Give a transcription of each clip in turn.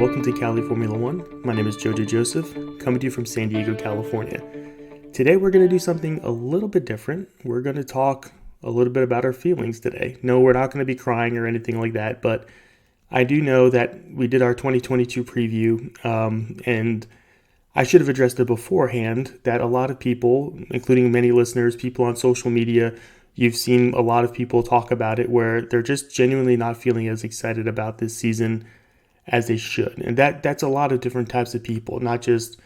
welcome to Cali Formula 1. My name is Jojo Joseph, coming to you from San Diego, California. Today we're going to do something a little bit different. We're going to talk a little bit about our feelings today. No, we're not going to be crying or anything like that, but I do know that we did our 2022 preview, and I should have addressed it beforehand that a lot of people, including many listeners, people on social media, you've seen a lot of people talk about it where they're just genuinely not feeling as excited about this season as they should. And that's a lot of different types of people, not just,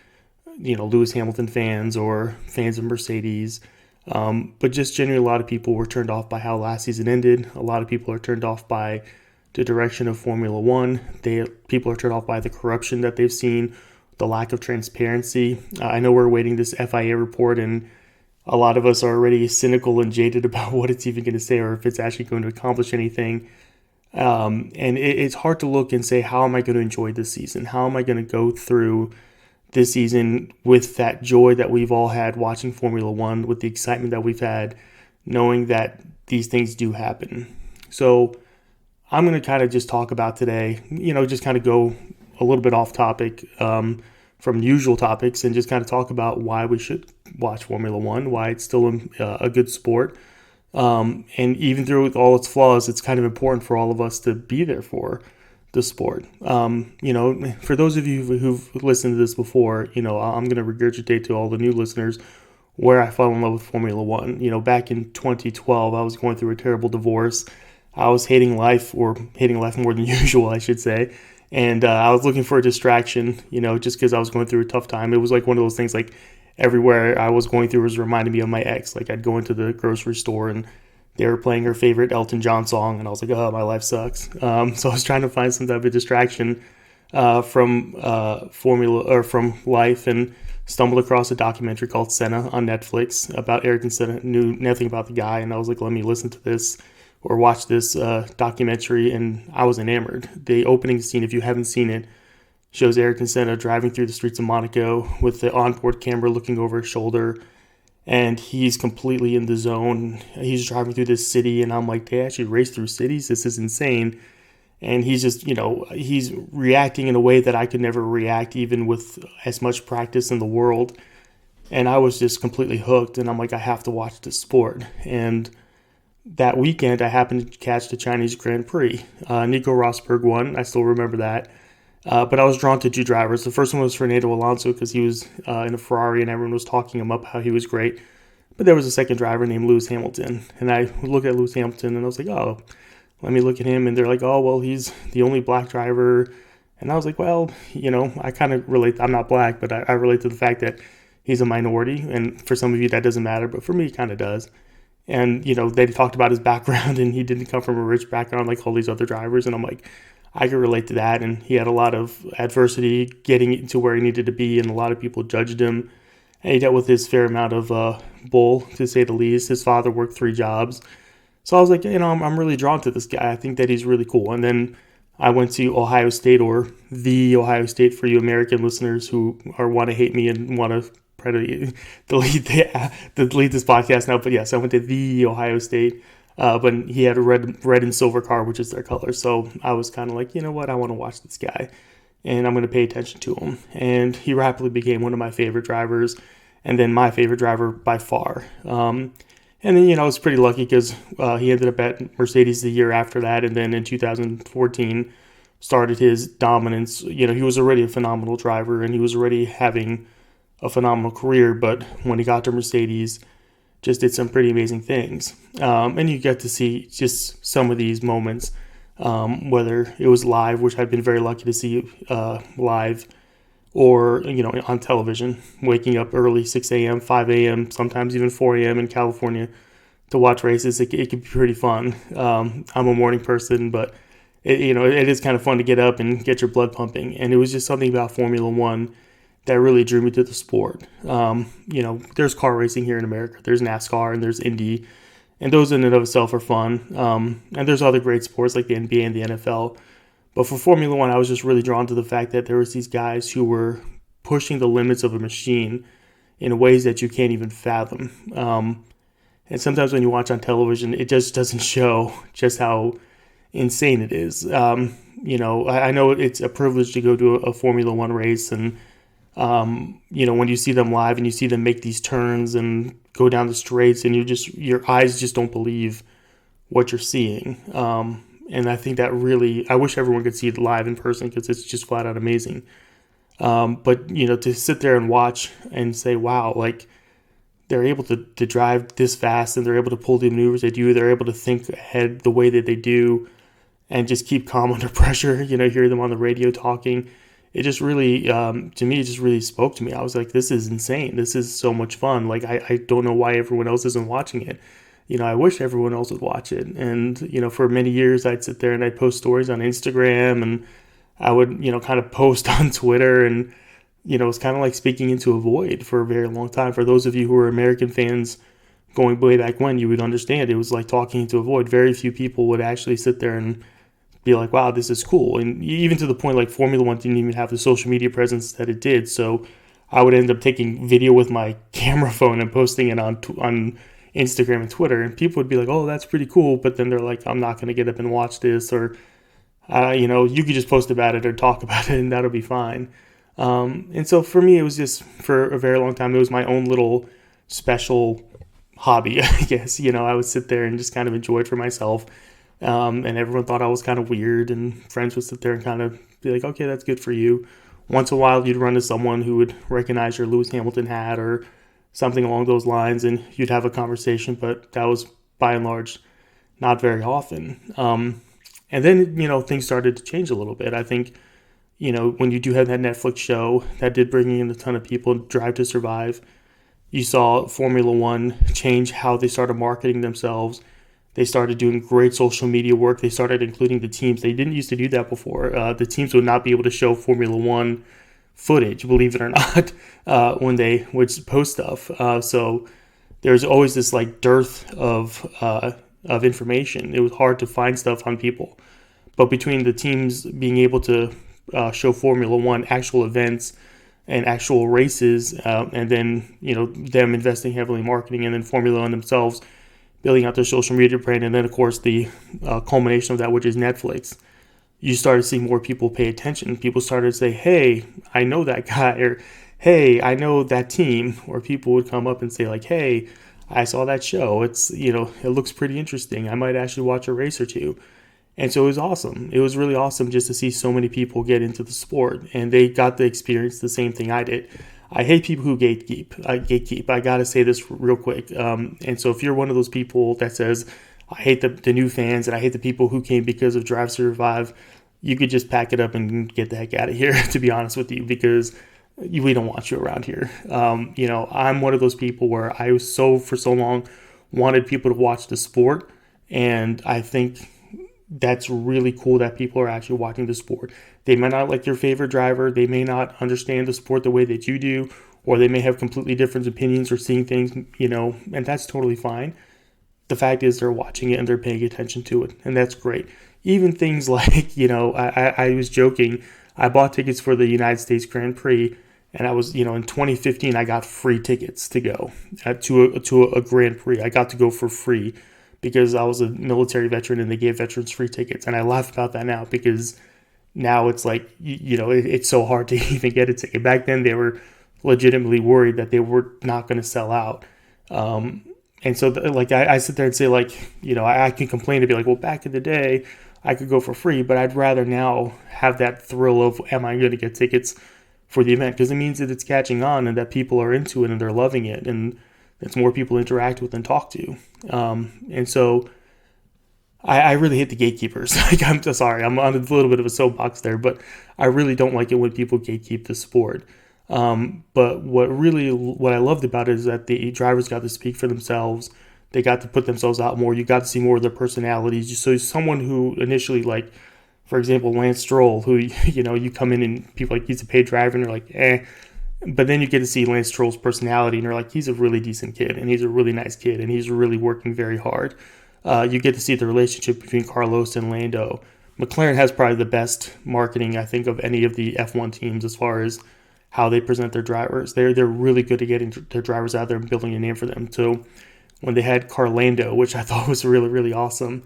Lewis Hamilton fans or fans of Mercedes, but just genuinely a lot of people were turned off by how last season ended. A lot of people are turned off by the direction of Formula One. People are turned off by the corruption that they've seen, the lack of transparency. I know we're awaiting this FIA report, and a lot of us are already cynical and jaded about what it's even going to say or if it's actually going to accomplish anything. And it's hard to look and say, how am I going to enjoy this season? How am I going to go through this season with that joy that we've all had watching Formula One, with the excitement that we've had, knowing that these things do happen? So I'm going to kind of just talk about today, just kind of go a little bit off topic from usual topics and just kind of talk about why we should watch Formula One, why it's still a good sport. And even through all its flaws, it's kind of important for all of us to be there for the sport. For those of you who've listened to this before, I'm going to regurgitate to all the new listeners where I fell in love with Formula One. Back in 2012, I was going through a terrible divorce. I was hating life more than usual, I should say. And I was looking for a distraction, just because I was going through a tough time. It was like one of those things, like everywhere I was going through was reminding me of my ex. Like I'd go into the grocery store and they were playing her favorite Elton John song, and I was like, oh, my life sucks. So I was trying to find some type of distraction from Formula or from life, and stumbled across a documentary called Senna on Netflix about Ayrton Senna. Knew nothing about the guy, and I was like, let me listen to this or watch this documentary, and I was enamored. The opening scene, if you haven't seen it, shows Ayrton Senna driving through the streets of Monaco with the onboard camera looking over his shoulder, and he's completely in the zone. He's driving through this city, and I'm like, they actually race through cities? This is insane. And he's just, he's reacting in a way that I could never react, even with as much practice in the world. And I was just completely hooked, and I'm like, I have to watch this sport. And that weekend, I happened to catch the Chinese Grand Prix. Nico Rosberg won. I still remember that. But I was drawn to two drivers. The first one was Fernando Alonso because he was in a Ferrari and everyone was talking him up, how he was great. But there was a second driver named Lewis Hamilton. And I looked at Lewis Hamilton and I was like, oh, let me look at him. And they're like, oh, well, he's the only black driver. And I was like, well, I kind of relate. I'm not black, but I relate to the fact that he's a minority. And for some of you, that doesn't matter. But for me, it kind of does. And, they talked about his background, and he didn't come from a rich background like all these other drivers. And I'm like, I could relate to that. And he had a lot of adversity getting to where he needed to be, and a lot of people judged him. And he dealt with his fair amount of bull, to say the least. His father worked 3 jobs. So I was like, I'm really drawn to this guy. I think that he's really cool. And then I went to Ohio State, or the Ohio State for you American listeners who want to hate me and want to delete this podcast now. But yes, I went to the Ohio State, but he had a red and silver car, which is their color. So I was kind of like, you know what, I want to watch this guy, and I'm going to pay attention to him. And he rapidly became one of my favorite drivers, and then my favorite driver by far. And then, I was pretty lucky because he ended up at Mercedes the year after that, and then in 2014 started his dominance. He was already a phenomenal driver, and he was already having a phenomenal career, but when he got to Mercedes, just did some pretty amazing things. And you get to see just some of these moments, whether it was live, which I've been very lucky to see live, or, on television, waking up early, 6 a.m., 5 a.m., sometimes even 4 a.m. in California to watch races. It can be pretty fun. I'm a morning person, but it is kind of fun to get up and get your blood pumping. And it was just something about Formula One that really drew me to the sport. There's car racing here in America. There's NASCAR and there's Indy, and those in and of itself are fun. And there's other great sports like the NBA and the NFL. But for Formula One, I was just really drawn to the fact that there was these guys who were pushing the limits of a machine in ways that you can't even fathom. And sometimes when you watch on television, it just doesn't show just how insane it is. I know it's a privilege to go to a Formula One race, and when you see them live and you see them make these turns and go down the straights, and your eyes just don't believe what you're seeing. And I think that really, I wish everyone could see it live in person because it's just flat out amazing. But to sit there and watch and say, wow, like they're able to drive this fast and they're able to pull the maneuvers they do. They're able to think ahead the way that they do and just keep calm under pressure, hear them on the radio talking. It just really, to me, it just really spoke to me. I was like, this is insane. This is so much fun. Like, I don't know why everyone else isn't watching it. I wish everyone else would watch it. And, for many years, I'd sit there and I'd post stories on Instagram, and I would, kind of post on Twitter, and, it's kind of like speaking into a void for a very long time. For those of you who are American fans going way back when, you would understand it was like talking into a void. Very few people would actually sit there and be like, wow, this is cool. And even to the point like Formula One didn't even have the social media presence that it did. So I would end up taking video with my camera phone and posting it on Instagram and Twitter. And people would be like, oh, that's pretty cool. But then they're like, I'm not going to get up and watch this. Or, you could just post about it or talk about it and that'll be fine. And so for me, it was just for a very long time, it was my own little special hobby, I guess. I would sit there and just kind of enjoy it for myself. And everyone thought I was kind of weird, and friends would sit there and kind of be like, okay, that's good for you. Once in a while, you'd run into someone who would recognize your Lewis Hamilton hat or something along those lines, and you'd have a conversation, but that was, by and large, not very often. And then, things started to change a little bit. I think, when you do have that Netflix show, that did bring in a ton of people, Drive to Survive. You saw Formula One change how they started marketing themselves. They started doing great social media work. They started including the teams. They didn't used to do that before. The teams would not be able to show Formula One footage, believe it or not, when they would post stuff. So there's always this like dearth of information. It was hard to find stuff on people. But between the teams being able to show Formula One actual events and actual races, and then them investing heavily in marketing, and then Formula One themselves building out their social media brand, and then of course the culmination of that, which is Netflix, you started seeing more people pay attention. People started to say, hey, I know that guy, or hey, I know that team, or people would come up and say like, hey, I saw that show. It's, it looks pretty interesting. I might actually watch a race or two. And so it was awesome. It was really awesome just to see so many people get into the sport, and they got to experience the same thing I did. I hate people who gatekeep. I got to say this real quick. And so if you're one of those people that says, I hate the new fans and I hate the people who came because of Drive to Survive, you could just pack it up and get the heck out of here, to be honest with you, because we don't want you around here. I'm one of those people where I was for so long wanted people to watch the sport. And I think that's really cool that people are actually watching the sport. They may not like your favorite driver. They may not understand the sport the way that you do, or they may have completely different opinions or seeing things, and that's totally fine. The fact is they're watching it and they're paying attention to it, and that's great. Even things like, I was joking. I bought tickets for the United States Grand Prix, and I was, in 2015, I got free tickets to go to a Grand Prix. I got to go for free because I was a military veteran and they gave veterans free tickets. And I laugh about that now because now it's like, it's so hard to even get a ticket. Back then, they were legitimately worried that they were not going to sell out. And so, I sit there and say, I can complain to be like, well, back in the day, I could go for free, but I'd rather now have that thrill of, am I going to get tickets for the event? Because it means that it's catching on and that people are into it and they're loving it. And it's more people interact with and talk to. And so I really hate the gatekeepers. I'm sorry, I'm on a little bit of a soapbox there, but I really don't like it when people gatekeep the sport. But what I loved about it is that the drivers got to speak for themselves. They got to put themselves out more. You got to see more of their personalities. So someone who initially, for example, Lance Stroll, who, you come in and people he's a paid driver and they're like, eh. But then you get to see Lance Stroll's personality and you're like, he's a really decent kid and he's a really nice kid and he's really working very hard. You get to see the relationship between Carlos and Lando. McLaren has probably the best marketing, I think, of any of the F1 teams as far as how they present their drivers. They're really good at getting their drivers out there and building a name for them. So when they had Carlando, which I thought was really, really awesome,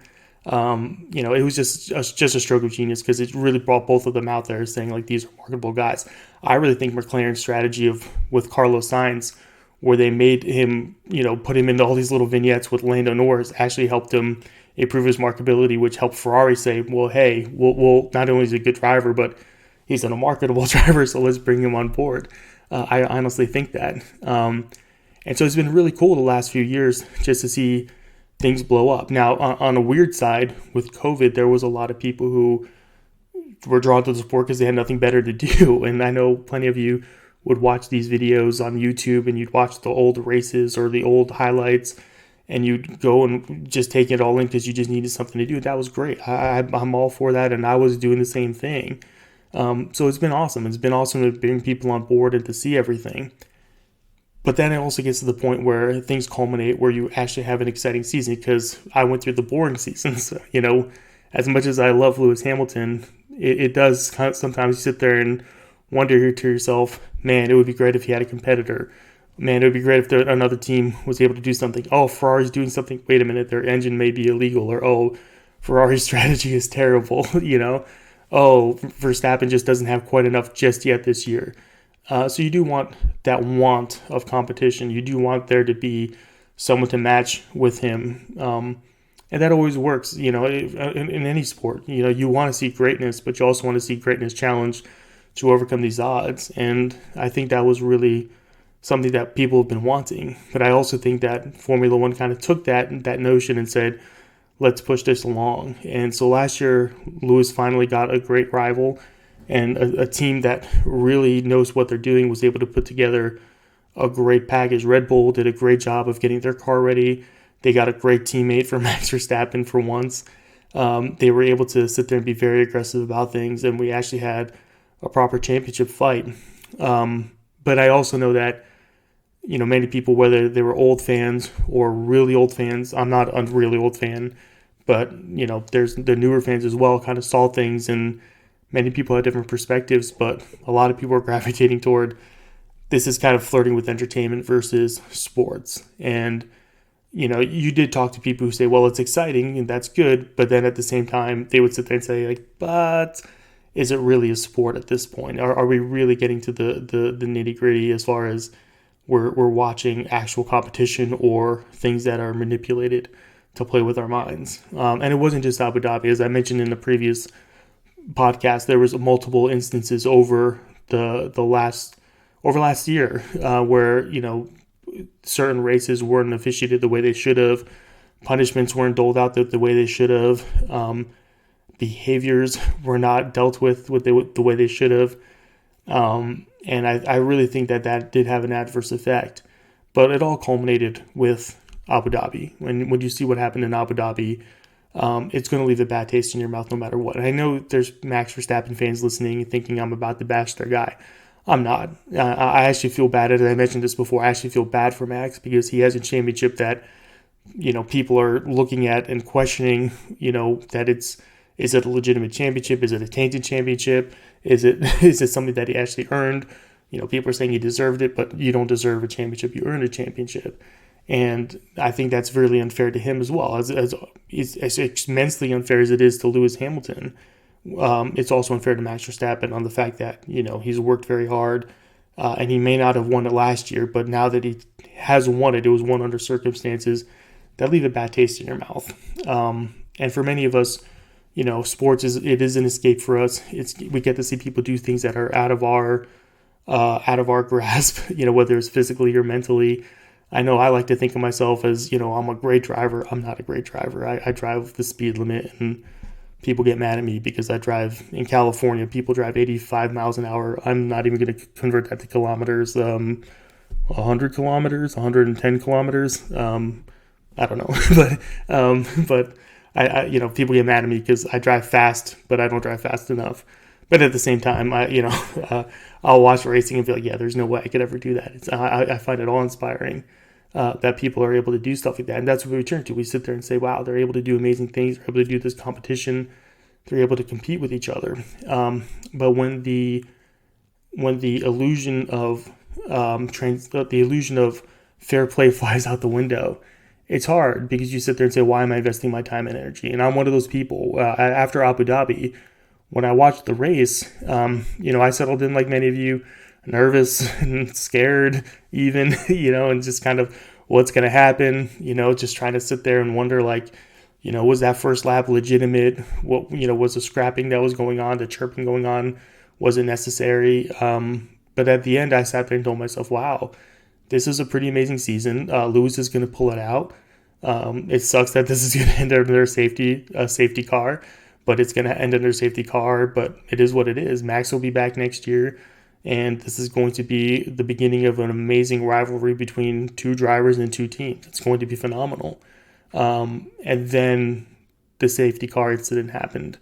It was just a stroke of genius because it really brought both of them out there saying like these are marketable guys. I really think McLaren's strategy with Carlos Sainz, where they made him, put him into all these little vignettes with Lando Norris, actually helped him improve his marketability, which helped Ferrari say, well, hey, we'll not only is he a good driver, but he's a marketable driver, so let's bring him on board. I honestly think that. And so it's been really cool the last few years just to see things blow up. Now, on a weird side, with COVID, there was a lot of people who were drawn to the sport because they had nothing better to do. And I know plenty of you would watch these videos on YouTube and you'd watch the old races or the old highlights and you'd go and just take it all in because you just needed something to do. That was great. I'm all for that, and I was doing the same thing. So it's been awesome. It's been awesome to bring people on board and to see everything. But then it also gets to the point where things culminate where you actually have an exciting season, because I went through the boring seasons. As much as I love Lewis Hamilton, it does kind of, sometimes you sit there and wonder to yourself, man, it would be great if he had a competitor. Man, it would be great if another team was able to do something. Oh, Ferrari's doing something. Wait a minute, their engine may be illegal. Or, oh, Ferrari's strategy is terrible. Oh, Verstappen just doesn't have quite enough just yet this year. So you do want that want of competition. You do want there to be someone to match with him. And that always works, in any sport. You want to see greatness, but you also want to see greatness challenged to overcome these odds. And I think that was really something that people have been wanting. But I also think that Formula One kind of took that notion and said, let's push this along. And so last year, Lewis finally got a great rival, and a team that really knows what they're doing was able to put together a great package. Red Bull did a great job of getting their car ready. They got a great teammate for Max Verstappen for once. They were able to sit there and be very aggressive about things, and we actually had a proper championship fight. But I also know that, many people, whether they were old fans or really old fans, I'm not a really old fan, but, there's the newer fans as well, kind of saw things, and many people had different perspectives, but a lot of people are gravitating toward this is kind of flirting with entertainment versus sports. And, you did talk to people who say, well, it's exciting and that's good, but then at the same time, they would sit there and say, like, but is it really a sport at this point? Are we really getting to the nitty gritty as far as we're watching actual competition or things that are manipulated to play with our minds? And it wasn't just Abu Dhabi. As I mentioned in the previous podcast, there was multiple instances over last year where certain races weren't officiated the way they should have, punishments weren't doled out the way they should have, behaviors were not dealt with the way they should have, and I really think that did have an adverse effect. But it all culminated with Abu Dhabi. When you see what happened in Abu Dhabi, it's going to leave a bad taste in your mouth no matter what. And I know there's Max Verstappen fans listening and thinking I'm about to bash their guy. I'm not. I actually feel bad, as I mentioned this before, I actually feel bad for Max because he has a championship that, people are looking at and questioning, that is it a legitimate championship? Is it a tainted championship? Is it something that he actually earned? People are saying he deserved it, but you don't deserve a championship. You earned a championship. And I think that's really unfair to him as well. As immensely unfair as it is to Lewis Hamilton, it's also unfair to Max Verstappen on the fact that, he's worked very hard, and he may not have won it last year, but now that he has won it, it was won under circumstances that leave a bad taste in your mouth. And for many of us, sports is an escape for us. We get to see people do things that are out of our grasp, whether it's physically or mentally. I know I like to think of myself as, I'm a great driver. I'm not a great driver. I drive the speed limit, and people get mad at me because I drive in California. People drive 85 miles an hour. I'm not even going to convert that to kilometers. 100 kilometers, 110 kilometers. I don't know, but I people get mad at me because I drive fast, but I don't drive fast enough. But at the same time, I'll watch racing and be like, yeah, there's no way I could ever do that. I find it all inspiring that people are able to do stuff like that. And that's what we return to. We sit there and say, wow, they're able to do amazing things. They're able to do this competition. They're able to compete with each other. But when the illusion of fair play flies out the window, it's hard because you sit there and say, why am I investing my time and energy? And I'm one of those people. After Abu Dhabi, when I watched the race, I settled in like many of you, nervous and scared even, and just kind of what's going to happen, just trying to sit there and wonder like, was that first lap legitimate? What, was the scrapping that was going on, the chirping going on, was it necessary? But at the end, I sat there and told myself, wow, this is a pretty amazing season. Lewis is going to pull it out. It sucks that this is going to end under a safety car, but it's going to end under a safety car. But it is what it is. Max will be back next year, and this is going to be the beginning of an amazing rivalry between two drivers and two teams. It's going to be phenomenal. And then the safety car incident happened.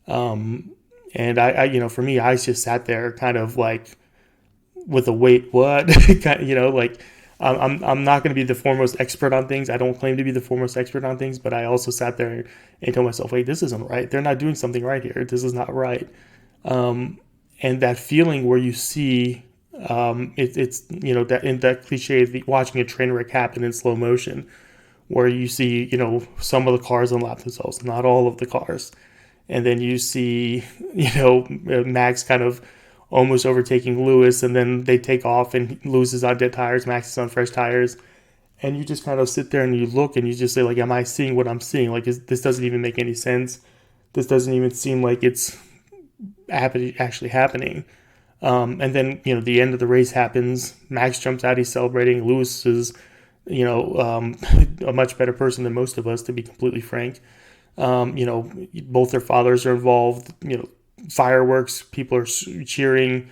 And I, for me, I just sat there kind of like with a wait, what? Like I'm not going to be the foremost expert on things. I don't claim to be the foremost expert on things, but I also sat there and told myself, wait, this isn't right. They're not doing something right here. This is not right. And that feeling where you see, it's that in that cliche of watching a train wreck happen in slow motion, where you see, some of the cars unlap themselves, not all of the cars. And then you see, Max kind of almost overtaking Lewis, and then they take off and Lewis is on dead tires, Max is on fresh tires. And you just kind of sit there and you look and you just say, like, am I seeing what I'm seeing? Like, this doesn't even make any sense. This doesn't even seem like it's actually happening. And then, the end of the race happens. Max jumps out, he's celebrating. Lewis is, a much better person than most of us, to be completely frank. Both their fathers are involved, fireworks, people are cheering,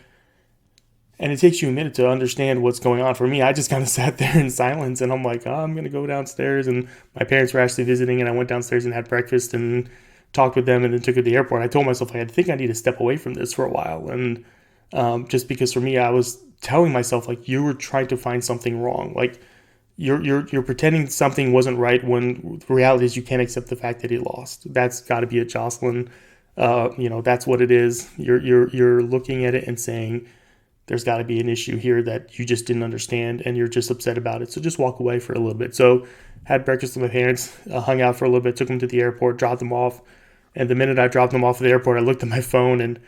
and it takes you a minute to understand what's going on. For me, I just kind of sat there in silence, and I'm like, oh, I'm going to go downstairs, and my parents were actually visiting, and I went downstairs and had breakfast and talked with them and then took her to the airport. I told myself, I think I need to step away from this for a while, and just because for me, I was telling myself, like, you were trying to find something wrong, like, You're pretending something wasn't right when the reality is you can't accept the fact that he lost. That's got to be a Jocelyn. That's what it is. You're looking at it and saying there's got to be an issue here that you just didn't understand, and you're just upset about it. So just walk away for a little bit. So had breakfast with my parents, hung out for a little bit, took them to the airport, dropped them off, and the minute I dropped them off at the airport, I looked at my phone and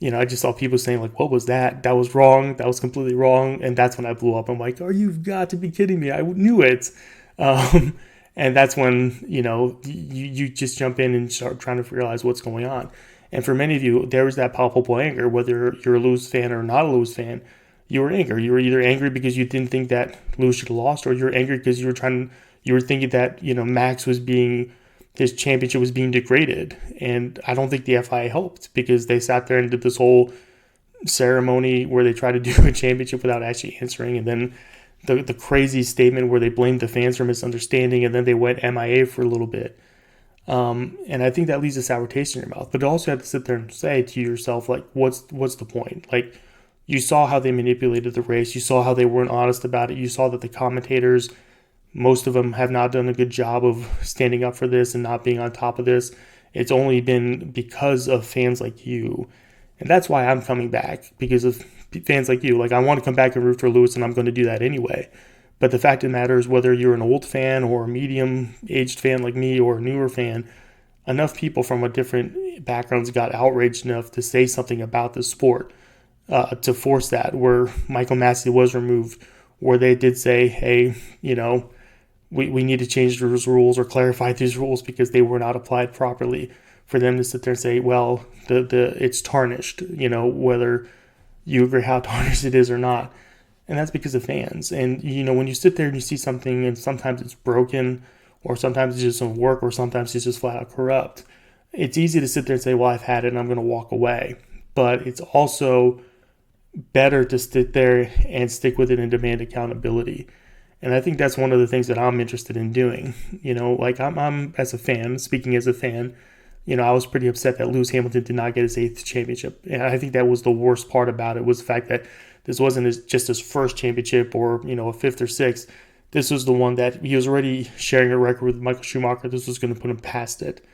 I just saw people saying, like, what was that? That was wrong. That was completely wrong. And that's when I blew up. I'm like, oh, you've got to be kidding me. I knew it. And that's when, you just jump in and start trying to realize what's going on. And for many of you, there was that palpable anger, whether you're a Lewis fan or not a Lewis fan. You were angry. You were either angry because you didn't think that Lewis should have lost, or you're angry because you were thinking that, Max his championship was being degraded. And I don't think the FIA helped, because they sat there and did this whole ceremony where they tried to do a championship without actually answering. And then the crazy statement where they blamed the fans for misunderstanding, and then they went MIA for a little bit. And I think that leaves a sour taste in your mouth. But you also have to sit there and say to yourself, like, what's the point? Like, you saw how they manipulated the race. You saw how they weren't honest about it. You saw that the commentators, most of them, have not done a good job of standing up for this and not being on top of this. It's only been because of fans like you. And that's why I'm coming back, because of fans like you. Like, I want to come back and root for Lewis, and I'm going to do that anyway. But the fact of the matter is, whether you're an old fan or a medium-aged fan like me or a newer fan, enough people from a different backgrounds got outraged enough to say something about the sport, to force that, where Michael Massey was removed, where they did say, hey, we need to change those rules or clarify these rules because they were not applied properly. For them to sit there and say, well, it's tarnished, whether you agree how tarnished it is or not. And that's because of fans. And, when you sit there and you see something and sometimes it's broken, or sometimes it just doesn't work, or sometimes it's just flat out corrupt, it's easy to sit there and say, well, I've had it and I'm going to walk away. But it's also better to sit there and stick with it and demand accountability. And I think that's one of the things that I'm interested in doing. Like, I'm as a fan, speaking as a fan, I was pretty upset that Lewis Hamilton did not get his 8th championship. And I think that was the worst part about it, was the fact that this wasn't just his first championship or, a 5th or 6th. This was the one that he was already sharing a record with Michael Schumacher. This was going to put him past it.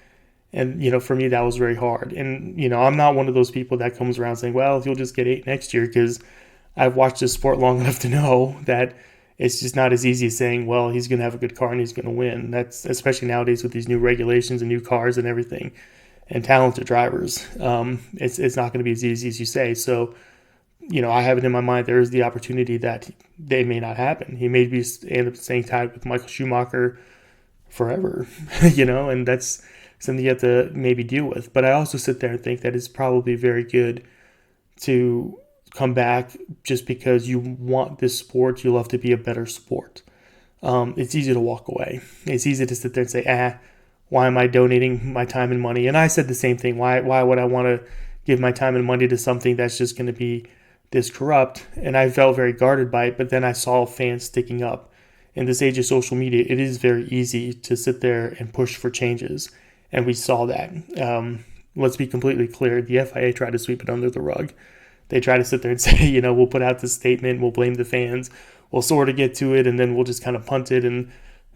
And, for me, that was very hard. And, I'm not one of those people that comes around saying, well, he'll just get 8 next year, because I've watched this sport long enough to know that It's just not as easy as saying, well, he's going to have a good car and he's going to win. That's especially nowadays with these new regulations and new cars and everything and talented drivers. It's not going to be as easy as you say. So, I have it in my mind there is the opportunity that they may not happen. He may be end up staying tied with Michael Schumacher forever, and that's something you have to maybe deal with. But I also sit there and think that it's probably very good to come back just because you want this sport, you love to be a better sport. It's easy to walk away. It's easy to sit there and say, why am I donating my time and money? And I said the same thing. Why would I want to give my time and money to something that's just going to be this corrupt? And I felt very guarded by it, but then I saw fans sticking up. In this age of social media, it is very easy to sit there and push for changes. And we saw that. Let's be completely clear. The FIA tried to sweep it under the rug. They try to sit there and say, we'll put out this statement, we'll blame the fans, we'll sort of get to it, and then we'll just kind of punt it. And,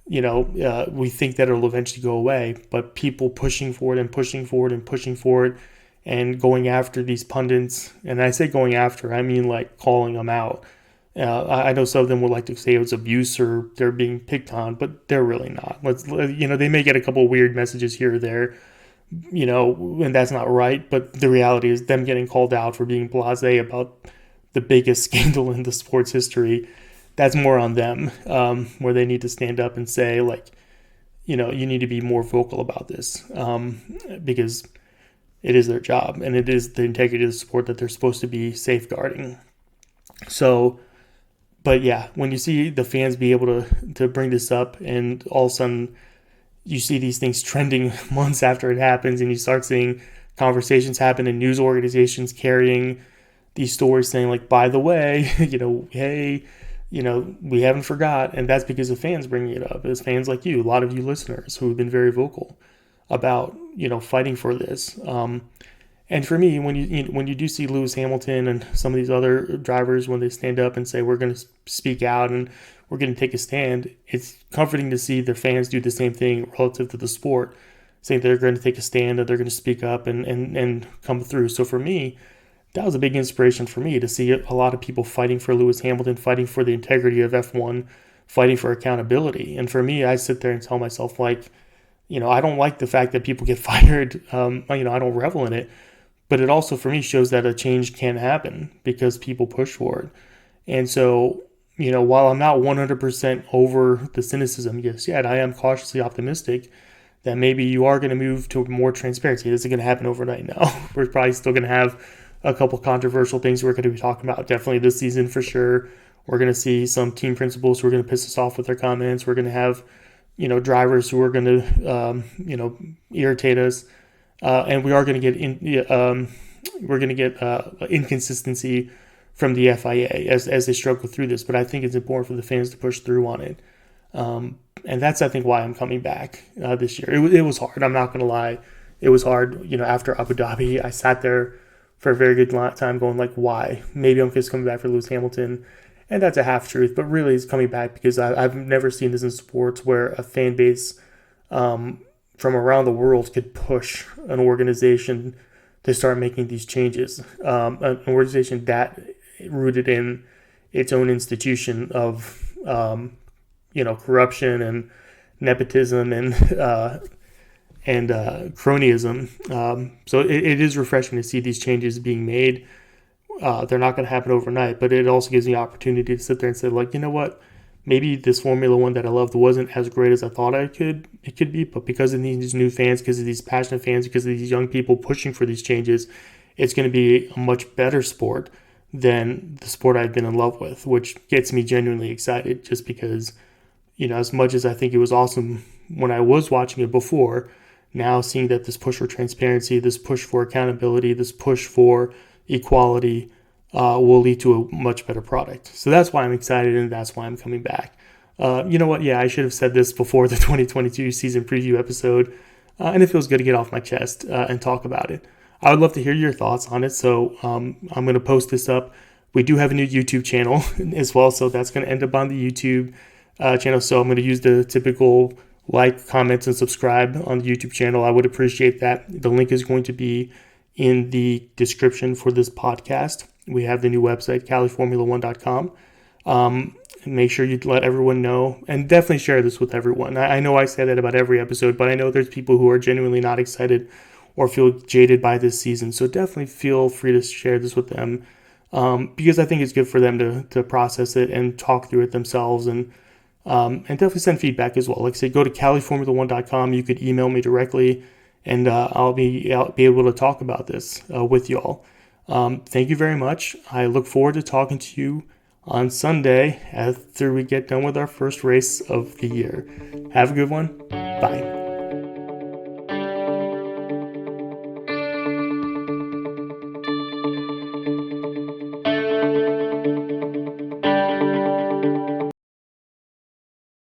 we think that it'll eventually go away. But people pushing for it and pushing for it and pushing for it and going after these pundits, and I say going after, I mean like calling them out. I know some of them would like to say it was abuse or they're being picked on, but they're really not. They may get a couple of weird messages here or there, and that's not right. But the reality is them getting called out for being blasé about the biggest scandal in the sports history. That's more on them, where they need to stand up and say, you need to be more vocal about this, because it is their job and it is the integrity of the sport that they're supposed to be safeguarding. So, but yeah, when you see the fans be able to bring this up and all of a sudden you see these things trending months after it happens and you start seeing conversations happen and news organizations carrying these stories saying by the way, hey, we haven't forgot. And that's because of fans bringing it up. It's fans like you, a lot of you listeners who have been very vocal about, fighting for this. And for me, when you do see Lewis Hamilton and some of these other drivers, when they stand up and say, we're going to speak out and we're going to take a stand, it's comforting to see their fans do the same thing relative to the sport, saying they're going to take a stand, that they're going to speak up and come through. So for me, that was a big inspiration for me to see a lot of people fighting for Lewis Hamilton, fighting for the integrity of F1, fighting for accountability. And for me, I sit there and tell myself, I don't like the fact that people get fired. I don't revel in it. But it also, for me, shows that a change can happen because people push for it. And so, while I'm not 100% over the cynicism just yet, I am cautiously optimistic that maybe you are going to move to more transparency. This isn't going to happen overnight now. We're probably still going to have a couple controversial things we're going to be talking about definitely this season for sure. We're going to see some team principals who are going to piss us off with their comments. We're going to have, drivers who are going to, irritate us. And we are going to get inconsistency from the FIA as they struggle through this. But I think it's important for the fans to push through on it. And that's, I think, why I'm coming back this year. It was hard. I'm not going to lie. It was hard. After Abu Dhabi, I sat there for a very good time going why? Maybe I'm just coming back for Lewis Hamilton. And that's a half truth. But really, it's coming back because I've never seen this in sports where a fan base from around the world could push an organization to start making these changes. An organization that rooted in its own institution of, corruption and nepotism and cronyism. So it is refreshing to see these changes being made. They're not going to happen overnight, but it also gives me the opportunity to sit there and say, you know what? Maybe this Formula One that I loved wasn't as great as I thought it could be, but because of these new fans, because of these passionate fans, because of these young people pushing for these changes, it's going to be a much better sport than the sport I've been in love with, which gets me genuinely excited just because, as much as I think it was awesome when I was watching it before, now seeing that this push for transparency, this push for accountability, this push for equality, will lead to a much better product. So that's why I'm excited and that's why I'm coming back. You know what? Yeah, I should have said this before the 2022 season preview episode, and it feels good to get off my chest and talk about it. I would love to hear your thoughts on it, so I'm going to post this up. We do have a new YouTube channel as well, so that's going to end up on the YouTube channel. So I'm going to use the typical comments, and subscribe on the YouTube channel. I would appreciate that. The link is going to be in the description for this podcast. We have the new website, Califormula1.com. make sure you let everyone know, and definitely share this with everyone. I know I say that about every episode, but I know there's people who are genuinely not excited or feel jaded by this season. So definitely feel free to share this with them, because I think it's good for them to process it and talk through it themselves, and definitely send feedback as well. Like I said, go to califormula1.com. You could email me directly, and I'll be able to talk about this with y'all. Thank you very much. I look forward to talking to you on Sunday after we get done with our first race of the year. Have a good one. Bye.